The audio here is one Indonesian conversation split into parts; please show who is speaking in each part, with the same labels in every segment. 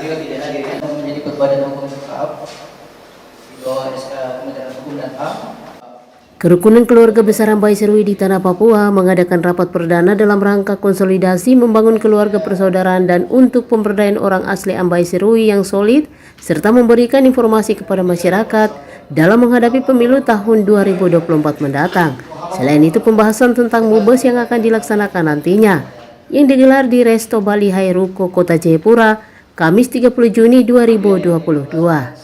Speaker 1: beliau tidak hadir menjadi ketua dan hukum tetap di bawah SK Kementerian Hukum dan HAM.
Speaker 2: Kerukunan keluarga besar Ambai Serui di Tanah Papua mengadakan rapat perdana dalam rangka konsolidasi membangun keluarga persaudaraan dan untuk pemberdayaan orang asli Ambai Serui yang solid, serta memberikan informasi kepada masyarakat dalam menghadapi pemilu tahun 2024 mendatang. Selain itu, pembahasan tentang MUBES yang akan dilaksanakan nantinya, yang digelar di Resto Bali Hairuko, Kota Jayapura, Kamis 30 Juni 2022.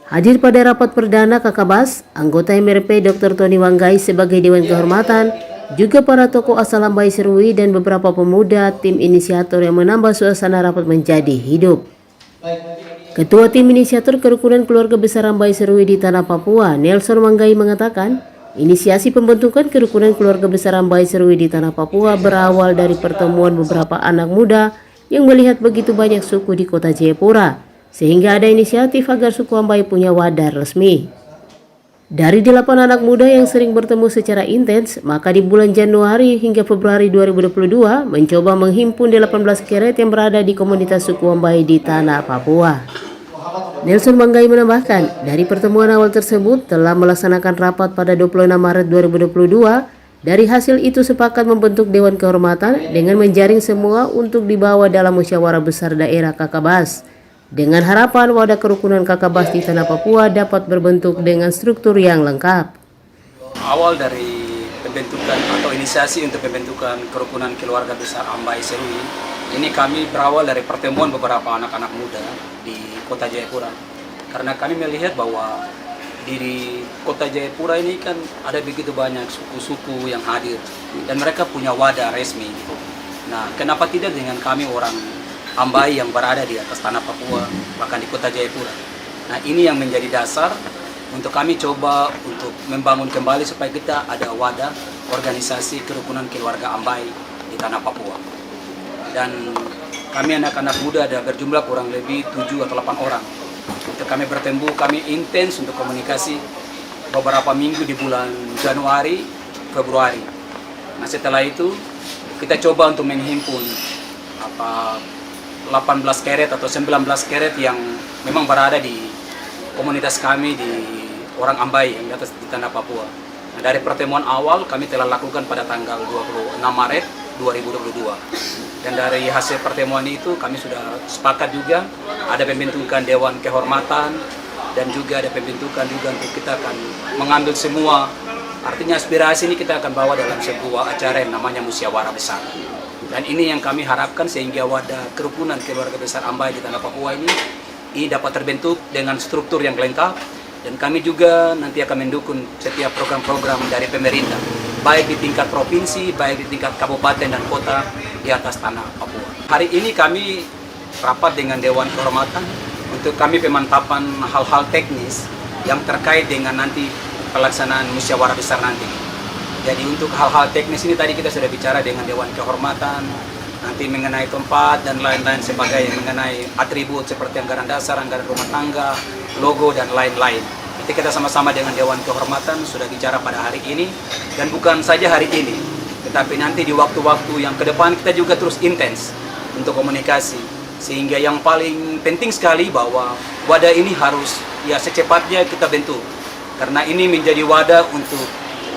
Speaker 2: Hadir pada rapat perdana Kakabas, anggota MRP Dr. Tony Wanggai sebagai Dewan Kehormatan, juga para tokoh asal Ambai Serui dan beberapa pemuda tim inisiator yang menambah suasana rapat menjadi hidup. Ketua tim inisiator Kerukunan Keluarga Besar Ambai Serui di Tanah Papua, Nelson Wanggai mengatakan, inisiasi pembentukan Kerukunan Keluarga Besar Ambai Serui di Tanah Papua berawal dari pertemuan beberapa anak muda yang melihat begitu banyak suku di Kota Jayapura, sehingga ada inisiatif agar suku Ambai punya wadah resmi. Dari 8 anak muda yang sering bertemu secara intens, maka di bulan Januari hingga Februari 2022 mencoba menghimpun 18 keret yang berada di komunitas suku Ambai di Tanah Papua. Nelson Wanggai menambahkan, dari pertemuan awal tersebut telah melaksanakan rapat pada 26 Maret 2022. Dari hasil itu sepakat membentuk Dewan Kehormatan dengan menjaring semua untuk dibawa dalam musyawarah besar daerah Kakabas, dengan harapan wadah kerukunan Kakabas di Tanah Papua dapat berbentuk dengan struktur yang lengkap.
Speaker 3: Awal dari pembentukan atau inisiasi untuk pembentukan Kerukunan Keluarga Besar Ambai Serui, ini kami berawal dari pertemuan beberapa anak-anak muda di Kota Jayapura. Karena kami melihat bahwa di Kota Jayapura ini kan ada begitu banyak suku-suku yang hadir dan mereka punya wadah resmi. Nah, kenapa tidak dengan kami orang Ambai yang berada di atas tanah Papua, bahkan di Kota Jayapura. Nah, ini yang menjadi dasar untuk kami coba untuk membangun kembali supaya kita ada wadah organisasi Kerukunan Keluarga Ambai di tanah Papua. Dan kami anak-anak muda ada berjumlah kurang lebih 7 atau 8 orang. Untuk kami bertemu, kami intens untuk komunikasi beberapa minggu di bulan Januari, Februari. Nah, setelah itu kita coba untuk menghimpun 18 keret atau 19 keret yang memang berada di komunitas kami di orang Ambai yang di atas di Tanah Papua. Nah, dari pertemuan awal kami telah lakukan pada tanggal 26 Maret 2022. Dan dari hasil pertemuan itu kami sudah sepakat juga ada pembentukan Dewan Kehormatan dan juga ada pembentukan juga untuk kita akan mengambil semua, artinya aspirasi ini kita akan bawa dalam sebuah acara yang namanya musyawarah besar. Dan ini yang kami harapkan sehingga wadah Kerukunan Keluarga Besar Ambai di Tanah Papua ini dapat terbentuk dengan struktur yang lengkap, dan kami juga nanti akan mendukung setiap program-program dari pemerintah, baik di tingkat provinsi, baik di tingkat kabupaten dan kota di atas Tanah Papua. Hari ini kami rapat dengan Dewan Kehormatan untuk kami pemantapan hal-hal teknis yang terkait dengan nanti pelaksanaan musyawarah besar nanti. Jadi untuk hal-hal teknis ini tadi kita sudah bicara dengan Dewan Kehormatan, nanti mengenai tempat dan lain-lain sebagainya, mengenai atribut seperti anggaran dasar, anggaran rumah tangga, logo dan lain-lain. Nanti kita sama-sama dengan Dewan Kehormatan sudah bicara pada hari ini, dan bukan saja hari ini, tetapi nanti di waktu-waktu yang ke depan kita juga terus intens untuk komunikasi. Sehingga yang paling penting sekali bahwa wadah ini harus secepatnya kita bentuk. Karena ini menjadi wadah untuk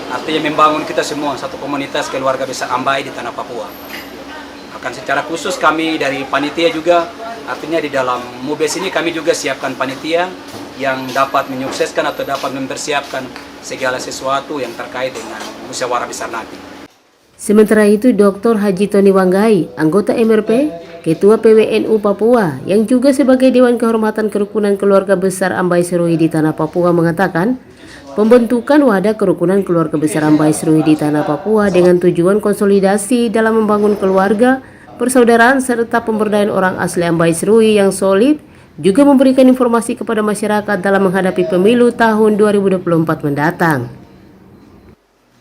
Speaker 3: artinya membangun kita semua satu komunitas keluarga besar Ambai di Tanah Papua. Akan secara khusus kami dari panitia juga, artinya di dalam MUBES ini kami juga siapkan panitia yang dapat menyukseskan atau dapat mempersiapkan segala sesuatu yang terkait dengan musyawarah besar nanti.
Speaker 2: Sementara itu, Dr. Haji Tony Wanggai, anggota MRP, Ketua PWNU Papua, yang juga sebagai Dewan Kehormatan Kerukunan Keluarga Besar Ambai Serui di Tanah Papua mengatakan, pembentukan wadah Kerukunan Keluarga Besar Ambai Serui di Tanah Papua dengan tujuan konsolidasi dalam membangun keluarga, persaudaraan serta pemberdayaan orang asli Ambai Serui yang solid, juga memberikan informasi kepada masyarakat dalam menghadapi pemilu tahun 2024 mendatang.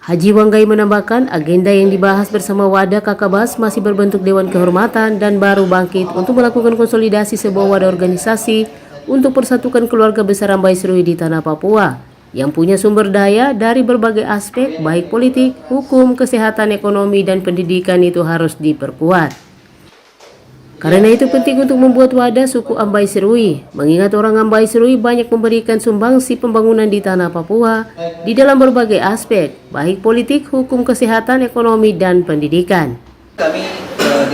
Speaker 2: Haji Wanggai menambahkan agenda yang dibahas bersama wadah Kakabas masih berbentuk Dewan Kehormatan dan baru bangkit untuk melakukan konsolidasi sebuah wadah organisasi untuk persatukan keluarga besar Ambai Serui di Tanah Papua yang punya sumber daya dari berbagai aspek baik politik, hukum, kesehatan, ekonomi, dan pendidikan itu harus diperkuat. Karena itu penting untuk membuat wadah suku Ambai Serui, mengingat orang Ambai Serui banyak memberikan sumbangsi pembangunan di tanah Papua di dalam berbagai aspek, baik politik, hukum, kesehatan, ekonomi, dan pendidikan.
Speaker 1: Kami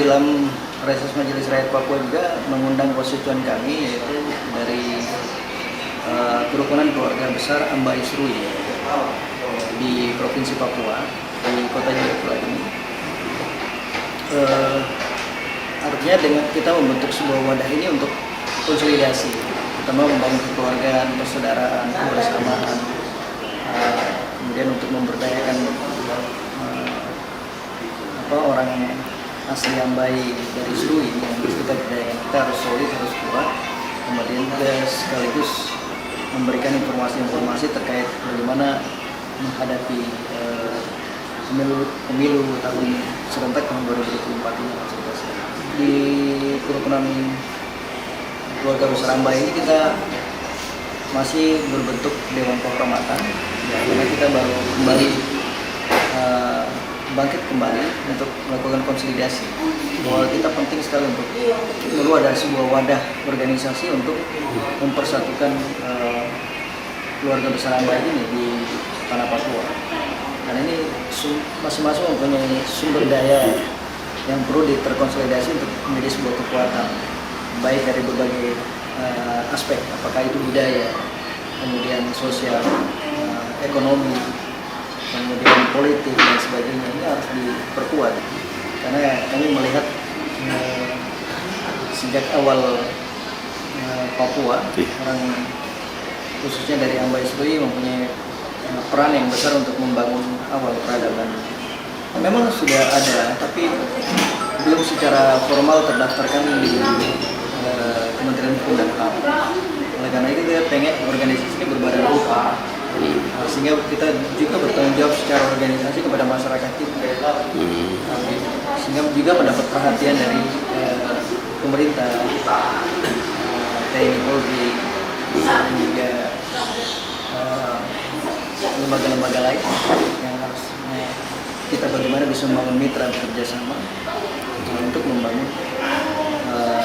Speaker 1: dalam reses Majelis Rakyat Papua juga mengundang konstituen kami, yaitu dari kerukunan keluarga besar Ambai Serui di Provinsi Papua, di kota Jayapura ini. Artinya dengan kita membentuk sebuah wadah ini untuk konsolidasi, pertama membangun kekeluargaan, persaudaraan, kebersamaan, kemudian untuk memberdayakan orang asli Ambai dari Serui yang harus kita berdayakan. Kita harus solid, harus kuat, kemudian juga sekaligus memberikan informasi-informasi terkait bagaimana menghadapi pemilu tahun serentak tahun 2024 ini. Di kerukunan keluarga besar Ambai ini kita masih berbentuk dewan kehormatan, ya, karena kita baru kembali bangkit kembali untuk melakukan konsolidasi. Bahwa kita penting sekali untuk perlu ada sebuah wadah organisasi untuk mempersatukan keluarga besar Ambai ini di tanah Papua. Karena ini masing-masing mempunyai sumber daya yang perlu terkonsolidasi untuk menjadi sebuah kekuatan, baik dari berbagai aspek, apakah itu budaya, kemudian sosial, ekonomi, kemudian politik dan sebagainya. Ini harus diperkuat karena kami melihat sejak awal Papua, orang khususnya dari Ambai Serui mempunyai peran yang besar untuk membangun awal peradaban. Memang sudah ada, tapi belum secara formal terdaftarkan di Kementerian Hukum dan HAM. Oleh karena itu kita pengen organisasi ini berbadan hukum, sehingga kita juga bertanggung jawab secara organisasi kepada masyarakat kita, sehingga juga mendapat perhatian dari pemerintah, TNI Polri, dan juga lembaga-lembaga lain yang harus kita bagaimana bisa membangun mitra bekerja sama untuk membangun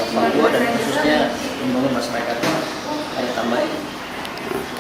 Speaker 1: Papua dan khususnya membangun masyarakat adat Ambai.